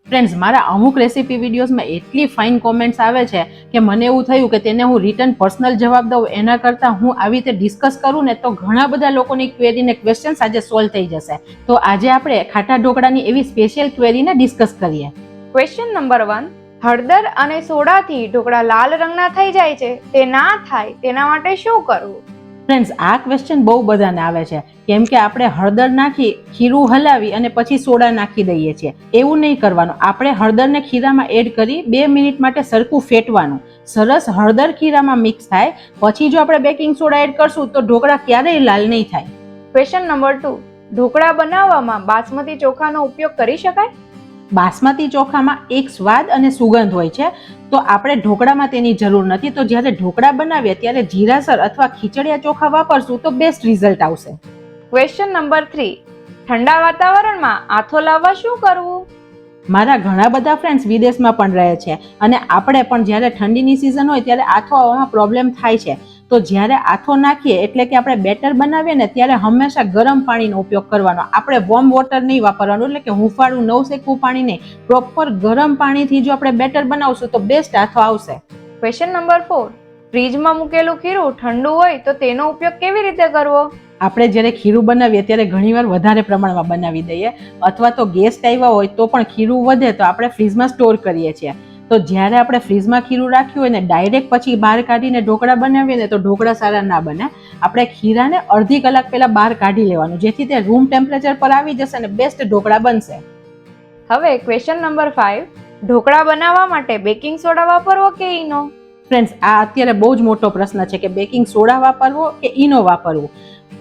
Friends, મારા અમુક recipe વિડીયોઝમાં એટલી ફાઇન કોમેન્ટ્સ આવે છે કે મને એવું થયું કે તેને હું રિટર્ન પર્સનલ જવાબ દઉં એના કરતાં હું આવી રીતે ડિસ્કસ કરું ને તો ઘણા બધા લોકોની ક્વેરીને ક્વેશ્ચન્સ આજે સોલ્વ થઈ જશે. તો આજે આપણે ખાટા ઢોકળાની એવી સ્પેશિયલ ક્વેરીને ડિસ્કસ કરીએ. ક્વેશ્ચન નંબર 1, હળદર અને સોડાથી ઢોકળા લાલ રંગના થઈ જાય છે, તે ના થાય તેના માટે શું કરવું? ફ્રેન્ડ્સ, આ ક્વેશ્ચન બહુ બધાને આવે છે કેમ કે આપણે હળદર નાખી ખીરું હલાવી અને પછી સોડા નાખી દઈએ છીએ. એવું નહીં કરવાનું. આપણે હળદરને ખીરામાં એડ કરી 2 મિનિટ માટે સરખું ફેટવાનું. સરસ હળદર ખીરામાં મિક્સ થાય પછી જો આપણે બેકિંગ સોડા એડ કરશું તો ઢોકળા ક્યારેય લાલ નહીં થાય. ક્વેશ્ચન નંબર 2, ઢોકળા બનાવવામાં બાસમતી ચોખાનો ઉપયોગ કરી શકાય? બાસમતી ચોખામાં એક સ્વાદ અને સુગંધ હોય છે, તો આપણે ઢોકળામાં તેની જરૂર નથી. તો જ્યારે ઢોકળા બનાવીએ ત્યારે જીરાસર અથવા ખીચડિયા ચોખા વાપરશું તો બેસ્ટ રિઝલ્ટ આવશે. ક્વેશ્ચન નંબર 3, ઠંડા વાતાવરણમાં આથો લાવવા શું કરવું? મારા ઘણા બધા ફ્રેન્ડ્સ વિદેશમાં પણ રહે છે અને આપણે પણ જ્યારે ઠંડીની સિઝન હોય ત્યારે આથો આવવામાં પ્રોબ્લેમ થાય છે. તો જ્યારે આથો નાખીએ એટલે કે આપણે બેટર બનાવીએ ને ત્યારે હંમેશા ગરમ પાણીનો ઉપયોગ કરવાનો. આપણે વોર્મ વોટર નહીં વાપરવાનું, એટલે કે હુંફાળું નવશેકવું પાણી નહીં. પ્રોપર ગરમ પાણીથી જો આપણે બેટર બનાવશું તો બેસ્ટ આથો આવશે. ક્વેશ્ચન નંબર 4, ફ્રીજમાં મૂકેલું ખીરું ઠંડુ હોય તો તેનો ઉપયોગ કેવી રીતે કરવો? આપણે જ્યારે ખીરું બનાવીએ ત્યારે ઘણીવાર વધારે પ્રમાણમાં બનાવી દઈએ અથવા તો ગેસ્ટ આવ્યા હોય તો પણ ખીરું વધે તો આપણે ફ્રીજમાં સ્ટોર કરીએ છીએ. તો જ્યારે આપણે ફ્રીજમાં ખીરું રાખ્યું હોય ને ડાયરેક્ટ પછી બહાર કાઢીને ઢોકળા બનાવીએ ને તો ઢોકળા સારા ના બને. આપણે ખીરાને અડધી કલાક પહેલા બહાર કાઢી લેવાનું જેથી તે રૂમ ટેમ્પરેચર પર આવી જશે અને બેસ્ટ ઢોકળા બનશે. હવે ક્વેશ્ચન નંબર 5, ઢોકળા બનાવવા માટે બેકિંગ સોડા વાપરવો કે ઈનો? ફ્રેન્ડ્સ, આ અત્યારે બહુ જ મોટો પ્રશ્ન છે કે બેકિંગ સોડા વાપરવો કે ઈનો વાપરવું.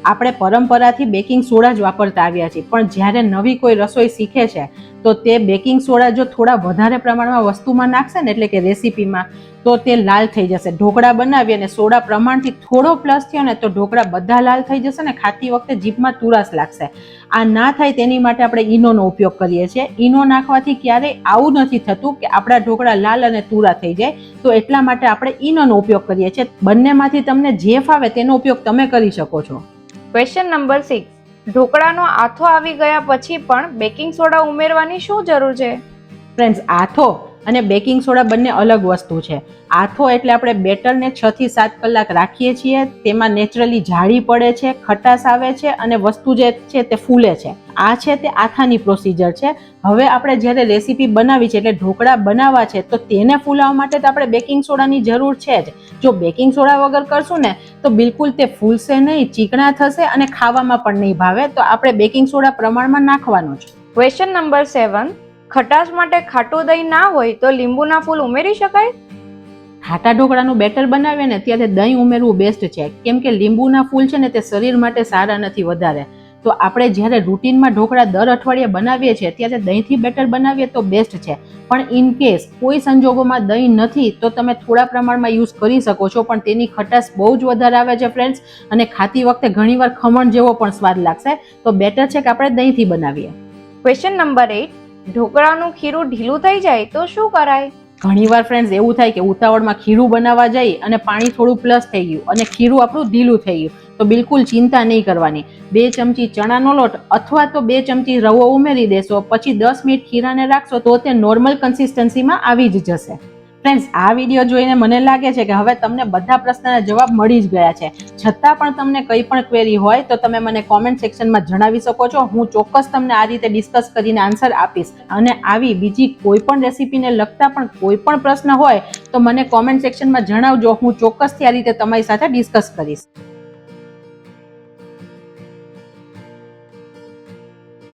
આપણે પરંપરાથી બેકિંગ સોડા જ વાપરતા આવ્યા છીએ, પણ જ્યારે નવી કોઈ રસોઈ શીખે છે તો તે બેકિંગ સોડા જો થોડા વધારે પ્રમાણમાં વસ્તુમાં નાખશે ને એટલે કે રેસીપીમાં તો તે લાલ થઈ જશે. ઢોકળા બનાવીએ અને સોડા પ્રમાણથી થોડો પ્લસ થયો ને તો ઢોકળા બધા લાલ થઈ જશે ને ખાતી વખતે જીભમાં તુરાશ લાગશે. આ ના થાય તેની માટે આપણે ઈનોનો ઉપયોગ કરીએ છીએ. ઈનો નાખવાથી ક્યારેય આવું નથી થતું કે આપણા ઢોકળા લાલ અને તુરા થઈ જાય, તો એટલા માટે આપણે ઈનોનો ઉપયોગ કરીએ છીએ. બંનેમાંથી તમને જે ફાવે તેનો ઉપયોગ તમે કરી શકો છો. ક્વેશ્ચન નંબર 6, ઢોકળાનો આથો આવી ગયા પછી પણ બેકિંગ સોડા ઉમેરવાની શું જરૂર છે? ફ્રેન્ડ્સ, આથો અને બેકિંગ સોડા બંને અલગ વસ્તુ છે. આથો એટલે આપણે બેટરને 6 થી 7 કલાક રાખીએ છીએ, તેમાં નેચરલી જાળી પડે છે, ખટાશ આવે છે અને વસ્તુ જે છે તે ફૂલે છે. આ છે તે આથાની પ્રોસિજર છે. હવે આપણે જ્યારે રેસીપી બનાવી છે એટલે ઢોકળા બનાવવા છે તો તેને ફૂલાવવા માટે તો આપણે બેકિંગ સોડાની જરૂર છે જ. જો બેકિંગ સોડા વગર કરશું ને તો બિલકુલ તે ફૂલશે નહીં, ચીકણા થશે અને ખાવામાં પણ નહીં ભાવે. તો આપણે બેકિંગ સોડા પ્રમાણમાં નાખવાનું છે. ક્વેશ્ચન નંબર 7, ખટાશ માટે ખાટું દહીં ના હોય તો લીંબુના ફૂલ ઉમેરી શકાય? ખાટા ઢોકળાનું બેટર બનાવીએ ને ત્યારે દહીં ઉમેરવું બેસ્ટ છે કેમ કે લીંબુના ફૂલ છે ને તે શરીર માટે સારા નથી વધારે. તો આપણે જ્યારે રૂટીનમાં ઢોકળા દર અઠવાડિયે બનાવીએ છીએ ત્યારે દહીંથી બેટર બનાવીએ તો બેસ્ટ છે. પણ ઇન કેસ કોઈ સંજોગોમાં દહીં નથી તો તમે થોડા પ્રમાણમાં યુઝ કરી શકો છો, પણ તેની ખટાશ બહુ જ વધારે આવે છે ફ્રેન્ડ્સ, અને ખાતી વખતે ઘણીવાર ખમણ જેવો પણ સ્વાદ લાગશે. તો બેટર છે કે આપણે દહીંથી બનાવીએ. ક્વેશ્ચન નંબર 8, ઢોકળાનું ખીરું ઢીલું થઈ જાય તો શું કરાય? ઘણીવાર ફ્રેન્ડ્સ એવું થાય કે ઉતાવળમાં ખીરું બનાવવા જઈ અને પાણી થોડું પ્લસ થઈ ગયું અને ખીરું આપણું ઢીલું થઈ ગયું. તો બિલકુલ ચિંતા નહીં કરવાની. 2 ચમચી ચણાનો લોટ અથવા તો 2 ચમચી રવો ઉમેરી દેશો, પછી 10 મિનિટ ખીરાને રાખશો તો તે નોર્મલ કન્સિસ્ટન્સીમાં આવી જ જશે. ફ્રેન્ડ્સ, આ વિડીયો જોઈને મને લાગે છે કે હવે તમને બધા પ્રશ્નના જવાબ મળી જ ગયા છે. છતાં પણ તમને કંઈ પણ ક્વેરી હોય તો તમે મને કોમેન્ટ સેક્શનમાં જણાવી શકો છો. હું ચોક્કસ તમને આ રીતે ડિસ્કસ કરીને આન્સર આપીશ. અને આવી બીજી કોઈ પણ રેસીપીને લગતા પણ કોઈ પણ પ્રશ્ન હોય તો મને કોમેન્ટ સેક્શનમાં જણાવજો. હું ચોક્કસથી આ રીતે તમારી સાથે ડિસ્કસ કરીશ.